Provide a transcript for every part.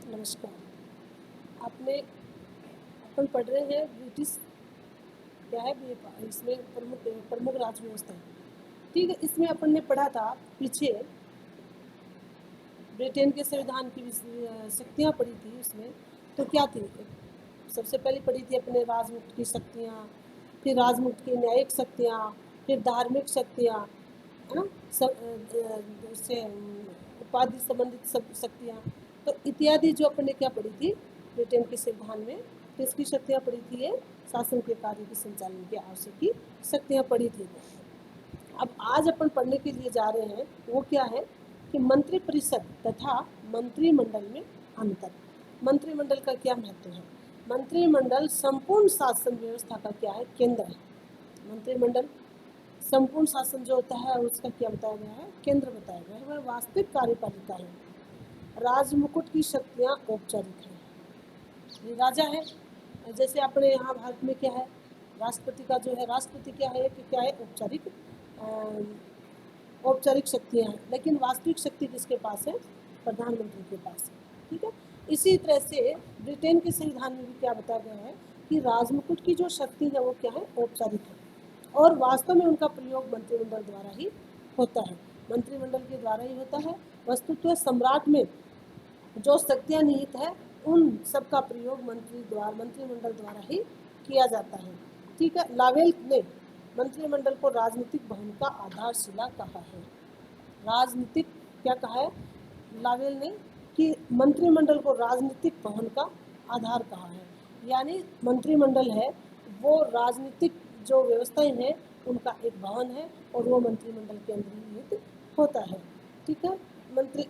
नमस्कार। आपने अपन पढ़ रहे हैं ब्रिटिश क्या है इसमें प्रमुख प्रमुख राज्य व्यवस्था है। ठीक है, इसमें अपन ने पढ़ा था पीछे ब्रिटेन के संविधान की शक्तियाँ पढ़ी थी उसमें। तो क्या थी, सबसे पहले पढ़ी थी अपने राजमुक्त की शक्तियाँ, फिर राजमुक्त की न्यायिक शक्तियाँ, फिर धार्मिक शक्तियाँ, है ना, उससे उपाधि संबंधित सब शक्तियाँ। तो इत्यादि जो अपन ने क्या पढ़ी थी ब्रिटेन के संविधान में, किसकी शक्तियाँ पढ़ी थी, ये शासन के कार्य के संचालन के आवश्यक की शक्तियाँ पढ़ी थी। अब आज अपन पढ़ने के लिए जा रहे हैं वो क्या है कि मंत्रिपरिषद तथा मंत्रिमंडल में अंतर। मंत्रिमंडल का क्या महत्व है? मंत्रिमंडल संपूर्ण शासन व्यवस्था का क्या है, केंद्र है। मंत्रिमंडल संपूर्ण शासन जो होता है उसका क्या बताया गया है, केंद्र बताया गया है। वह वास्तविक कार्यपालिका है। राजमुकुट की शक्तियाँ औपचारिक है, ये राजा है। जैसे अपने यहाँ भारत में क्या है, राष्ट्रपति का जो है, राष्ट्रपति क्या है कि क्या है, औपचारिक शक्तियाँ हैं, लेकिन वास्तविक शक्ति किसके पास है, प्रधानमंत्री के पास है। ठीक है, इसी तरह से ब्रिटेन के संविधान में भी क्या बताया गया है कि राजमुकुट की जो शक्ति है वो क्या है, औपचारिक है, और वास्तव में उनका प्रयोग मंत्रिमंडल द्वारा ही होता है। मंत्रिमंडल के द्वारा ही होता है। वस्तुतः सम्राट में जो शक्तियाँ निहित है उन सब का प्रयोग मंत्रिमंडल द्वारा ही किया जाता है। ठीक है, लावेल ने मंत्रिमंडल को राजनीतिक भवन का आधारशिला कहा है। राजनीतिक क्या कहा है लावेल ने कि मंत्रिमंडल को राजनीतिक भवन का आधार कहा है। यानी मंत्रिमंडल है वो राजनीतिक जो व्यवस्थाएं हैं उनका एक भवन है, और वो मंत्रिमंडल के अंदर निहित होता है। ठीक है, मंत्री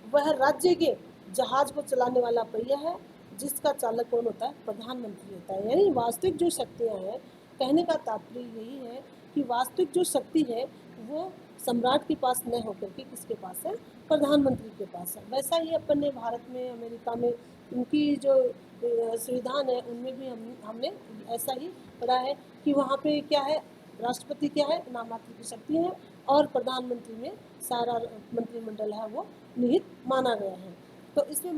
वह राज्य के जहाज को चलाने वाला पहिया है, जिसका चालक कौन होता है, प्रधानमंत्री होता है। यानी वास्तविक जो शक्तियाँ हैं, कहने का तात्पर्य यही है कि वास्तविक जो शक्ति है वो सम्राट के पास न होकर के किसके पास है, प्रधानमंत्री के पास है। वैसा ही अपन ने भारत में, अमेरिका में उनकी जो संविधान है उनमें भी हमने ऐसा ही पढ़ा है कि वहाँ पे क्या है, राष्ट्रपति क्या है, नाम मात्र की शक्ति है, और प्रधानमंत्री में सारा मंत्रिमंडल है वो निहित माना गया है। तो इसमें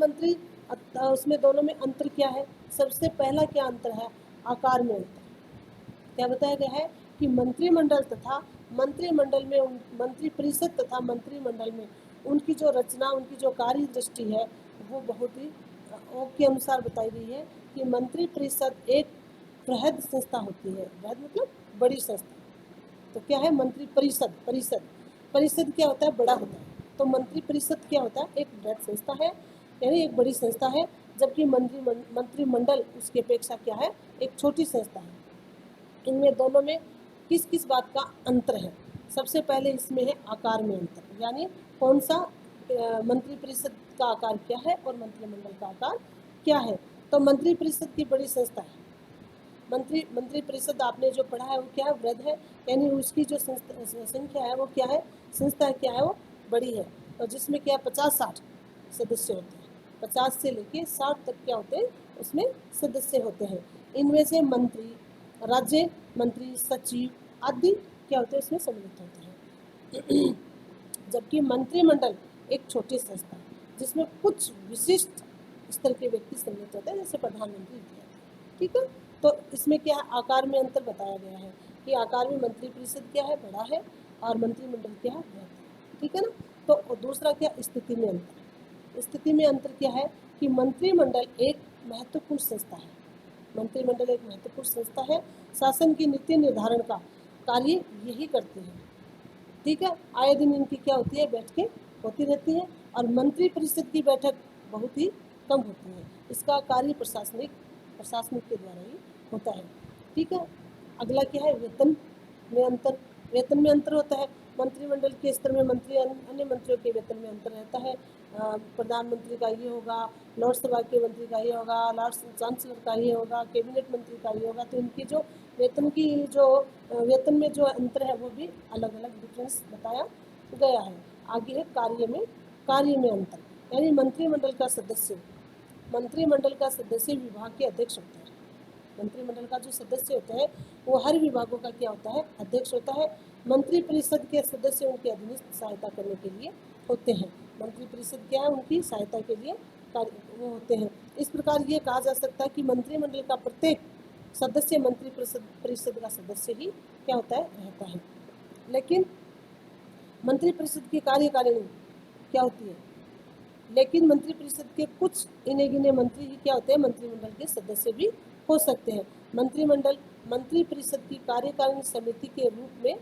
उसमें दोनों में अंतर क्या है? सबसे पहला क्या अंतर है, आकार में अंतर। क्या बताया गया है कि मंत्रिमंडल तथा मंत्रिमंडल में मंत्रिपरिषद तथा मंत्रिमंडल में उनकी जो रचना, उनकी जो कार्य दृष्टि है वो बहुत ही के अनुसार बताई गई है कि मंत्रिपरिषद एक बृहद संस्था होती है। बृहद मतलब बड़ी संस्था। तो क्या है मंत्रिपरिषद, परिषद क्या होता है, बड़ा होता है। तो मंत्रिपरिषद क्या होता है, एक बृहद संस्था है, यानी एक बड़ी संस्था है, जबकि मंत्रिमंडल उसकी अपेक्षा क्या है, एक छोटी संस्था है। इनमें दोनों में किस किस बात का अंतर है? सबसे पहले इसमें है आकार में अंतर, यानी कौन सा मंत्रिपरिषद का आकार क्या है और मंत्रिमंडल का आकार क्या है। तो मंत्रिपरिषद की बड़ी संस्था है। मंत्रिपरिषद आपने जो पढ़ा है वो क्या है, वृहद है, यानी उसकी जो संख्या है वो क्या है, संस्था क्या है, वो बड़ी है, और जिसमें क्या 50-60 सदस्य होते हैं। 50 से लेके 60 तक क्या होते हैं, उसमें सदस्य होते हैं। इनमें से मंत्री, राज्य मंत्री, सचिव आदि क्या होते हैं, उसमें सम्मिलित होते हैं। जबकि मंत्रिमंडल एक छोटी संस्था जिसमें कुछ विशिष्ट स्तर के व्यक्ति सम्मिलित होते हैं, जैसे प्रधानमंत्री इत्यादि। ठीक है, तो इसमें क्या है, आकार में अंतर बताया गया है कि आकार में मंत्रिपरिषद क्या है, बड़ा है, और मंत्रिमंडल क्या है, बड़ा है। ठीक है ना। तो दूसरा क्या, स्थिति में अंतर। स्थिति में अंतर क्या है कि मंत्रिमंडल एक महत्वपूर्ण संस्था है। मंत्रिमंडल एक महत्वपूर्ण संस्था है, शासन की नीति निर्धारण का कार्य यही करती है। ठीक है, आए दिन इनकी क्या होती है, बैठकें होती रहती हैं, और मंत्रिपरिषद की बैठक बहुत ही कम होती है। इसका कार्य प्रशासनिक के द्वारा ही होता है। ठीक है, अगला क्या है, वेतन में अंतर। वेतन में अंतर होता है, मंत्रिमंडल के स्तर में मंत्री अन्य मंत्रियों के वेतन में अंतर रहता है। प्रधानमंत्री का ये होगा, लोकसभा के मंत्री का ये होगा, लॉर्ड चांसलर का ये होगा, कैबिनेट मंत्री का ये होगा। तो इनकी जो वेतन में जो अंतर है वो भी अलग अलग डिफरेंस बताया गया है। आगे है कार्य में अंतर, यानी मंत्रिमंडल का सदस्य विभाग के अध्यक्ष होता है। मंत्रिमंडल का जो सदस्य होता है वो हर विभागों का क्या होता है, अध्यक्ष होता है। मंत्रिपरिषद के सदस्य उनके अधीनस्थ सहायता करने के लिए होते हैं। मंत्रिपरिषद क्या है, उनकी सहायता के लिए वो होते हैं। इस प्रकार ये कहा जा सकता है कि मंत्रिमंडल का प्रत्येक सदस्य मंत्रिपरिषद का सदस्य ही क्या होता है, रहता है। लेकिन मंत्रिपरिषद की कार्यकारिणी क्या होती है, लेकिन मंत्रिपरिषद के कुछ इने गिने मंत्री ही क्या होते हैं, मंत्रिमंडल के सदस्य भी हो सकते हैं। मंत्रिमंडल मंत्रिपरिषद की कार्यकारिणी समिति के रूप में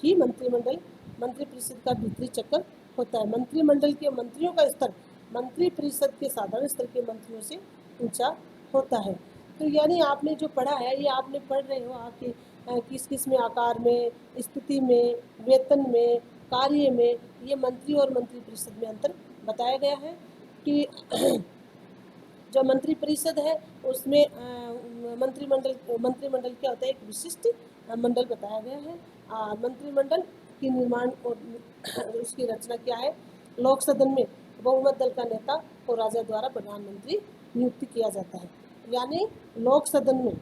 ही मंत्रिपरिषद का भीतरी चक्र होता है। मंत्रिमंडल के मंत्रियों का स्तर मंत्रिपरिषद के साधारण स्तर के मंत्रियों से ऊंचा होता है। तो यानी आपने जो पढ़ा है, ये आपने पढ़ रहे हो आपके किस किस में, आकार में, स्थिति में, वेतन में, कार्य में, ये मंत्री और मंत्रिपरिषद में अंतर बताया गया है कि जो मंत्रिपरिषद है उसमें मंत्रिमंडल क्या होता है, एक विशिष्ट मंडल बताया गया है। मंत्रिमंडल की निर्माण और उसकी रचना क्या है, लोक सदन में बहुमत दल का नेता और राजा द्वारा प्रधानमंत्री नियुक्त किया जाता है। यानी लोक सदन में,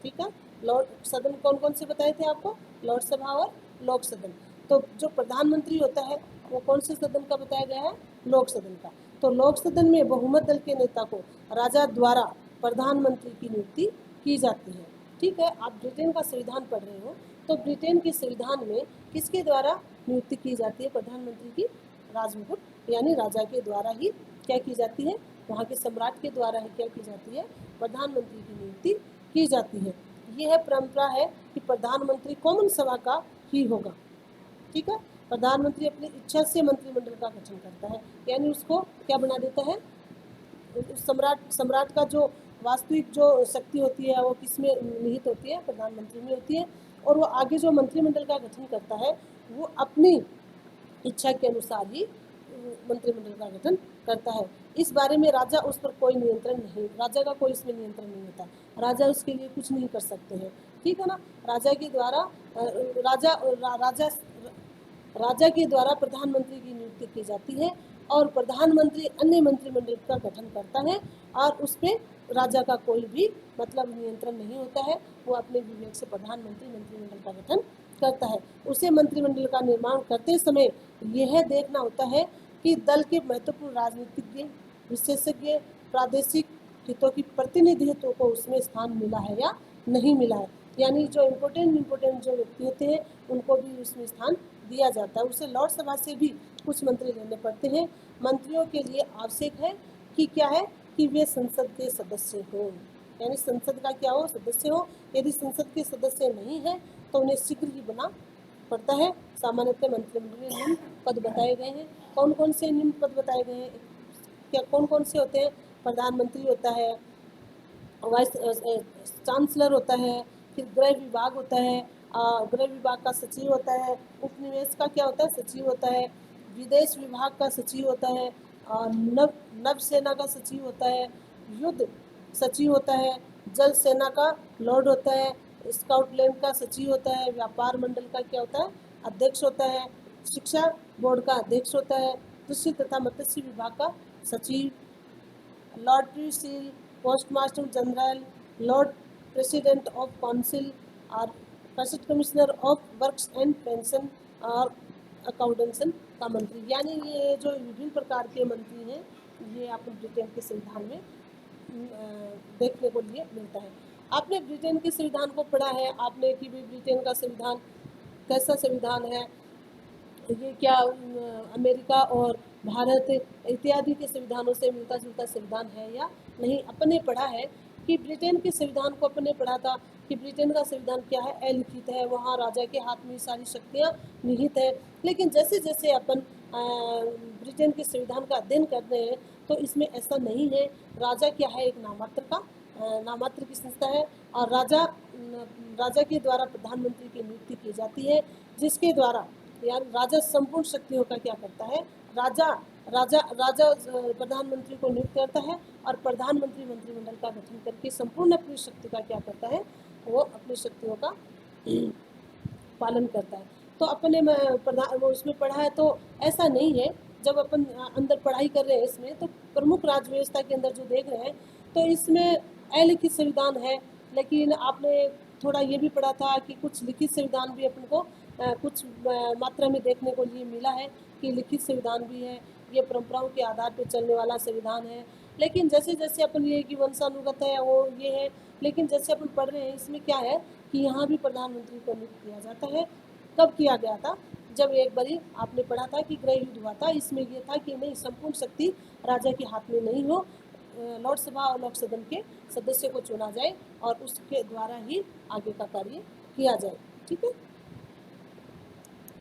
ठीक है, लोक सदन कौन कौन से बताए थे आपको, लोकसभा और लोक सदन। तो जो प्रधानमंत्री होता है वो कौन से सदन का बताया गया है, लोक सदन का। तो लोक सदन में बहुमत दल के नेता को राजा द्वारा प्रधानमंत्री की नियुक्ति की जाती है। ठीक है, आप ब्रिटेन का संविधान पढ़ रहे हो, तो ब्रिटेन के संविधान में किसके द्वारा नियुक्ति की जाती है प्रधानमंत्री की, राजमुकुट यानी राजा के द्वारा ही क्या की जाती है, वहाँ के सम्राट के द्वारा ही क्या की जाती है, प्रधानमंत्री की नियुक्ति की जाती है। यह परंपरा है कि प्रधानमंत्री कॉमन सभा का ही होगा। ठीक है, प्रधानमंत्री अपनी इच्छा से मंत्रिमंडल का गठन करता है, यानी उसको क्या बना देता है, सम्राट का जो वास्तविक जो शक्ति होती है वो किसमें निहित होती है, प्रधानमंत्री में होती है। और वो आगे जो मंत्रिमंडल का गठन करता है वो अपनी इच्छा के अनुसार ही मंत्रिमंडल का गठन करता है। इस बारे में राजा उस पर कोई नियंत्रण नहीं, राजा का कोई इसमें नियंत्रण नहीं होता, राजा उसके लिए कुछ नहीं कर सकते हैं। ठीक है ना, राजा के द्वारा राजा के द्वारा प्रधानमंत्री की नियुक्ति की जाती है और प्रधानमंत्री अन्य मंत्रिमंडल का गठन करता है और उस पर राजा का कोई भी मतलब नियंत्रण नहीं होता है। वो अपने विवेक से प्रधानमंत्री मंत्रिमंडल का गठन करता है। उसे मंत्रिमंडल का निर्माण करते समय यह देखना होता है कि दल के महत्वपूर्ण राजनीतिज्ञ, विशेषज्ञ, प्रादेशिक हितों की प्रतिनिधित्व को उसमें स्थान मिला है या नहीं मिला है। यानी जो इम्पोर्टेंट जो व्यक्ति होते हैं उनको भी उसमें स्थान दिया जाता है। उसे लोकसभा से भी कुछ मंत्री लेने पड़ते हैं। मंत्रियों के लिए आवश्यक है कि क्या है कि वे संसद के सदस्य हों, यानी संसद का क्या हो, सदस्य हो। यदि संसद के सदस्य नहीं है तो उन्हें शीघ्र ही बना पड़ता है। सामान्यतः मंत्रिमंडल में निम्न पद बताए गए हैं। कौन कौन से निम्न पद बताए गए हैं, क्या कौन कौन से होते हैं, प्रधानमंत्री होता है, वाइस चांसलर होता है, फिर गृह विभाग होता है, गृह विभाग का सचिव होता है, उपनिवेश का क्या होता है, सचिव होता है, विदेश विभाग का सचिव होता है, नव सेना का सचिव होता है, युद्ध सचिव होता है, जल सेना का लॉर्ड होता है, स्काउटलैंड का सचिव होता है, व्यापार मंडल का क्या होता है, अध्यक्ष होता है, शिक्षा बोर्ड का अध्यक्ष होता है, कृषि तथा मत्स्य विभाग का सचिव, lord privy seal, postmaster general, lord president of council और first commissioner of works and pension और अकाउंटेंशन का मंत्री। यानी ये जो विभिन्न प्रकार के मंत्री हैं ये आपको ब्रिटेन के संविधान में देखने को लिए मिलता है। आपने ब्रिटेन के संविधान को पढ़ा है, आपने कि ब्रिटेन का संविधान कैसा संविधान है, ये क्या अमेरिका और भारत इत्यादि के संविधानों से मिलता जुलता संविधान है या नहीं। अपने पढ़ा है कि ब्रिटेन के संविधान को अपने पढ़ा था कि ब्रिटेन का संविधान क्या है, अलिखित है, वहाँ राजा के हाथ में सारी शक्तियाँ निहित है। लेकिन जैसे जैसे अपन ब्रिटेन के संविधान का अध्ययन कर रहे हैं तो इसमें ऐसा नहीं है। राजा क्या है, एक नामात्र की संस्था है और राजा के द्वारा प्रधानमंत्री की नियुक्ति की जाती है, जिसके द्वारा यानी राजा संपूर्ण शक्तियों का क्या करता है, राजा प्रधानमंत्री को नियुक्त करता है और प्रधानमंत्री मंत्रिमंडल का गठन करके संपूर्ण अपनी शक्ति का क्या करता है, वो अपनी शक्तियों का पालन करता है। तो अपने वो उसमें पढ़ा है तो ऐसा नहीं है। जब अपन अंदर पढ़ाई कर रहे हैं इसमें तो प्रमुख राज्य व्यवस्था के अंदर जो देख रहे हैं तो इसमें अलिखित संविधान है। लेकिन आपने थोड़ा ये भी पढ़ा था कि कुछ लिखित संविधान भी अपन को कुछ मात्रा में देखने को लिए मिला है की लिखित संविधान भी है, ये परंपराओं के आधार पर चलने वाला संविधान है। लेकिन जैसे जैसे अपन ये कि वंशानुगत है वो ये है, लेकिन जैसे अपन पढ़ रहे हैं इसमें क्या है कि यहाँ भी प्रधानमंत्री को नियुक्त किया जाता है। कब किया गया था? जब एक बारी आपने पढ़ा था कि गृह युद्ध हुआ था, इसमें ये था कि नहीं, संपूर्ण शक्ति राजा के हाथ में नहीं हो, लोकसभा और लोक सदन के सदस्य को चुना जाए और उसके द्वारा ही आगे का कार्य किया जाए। ठीक है।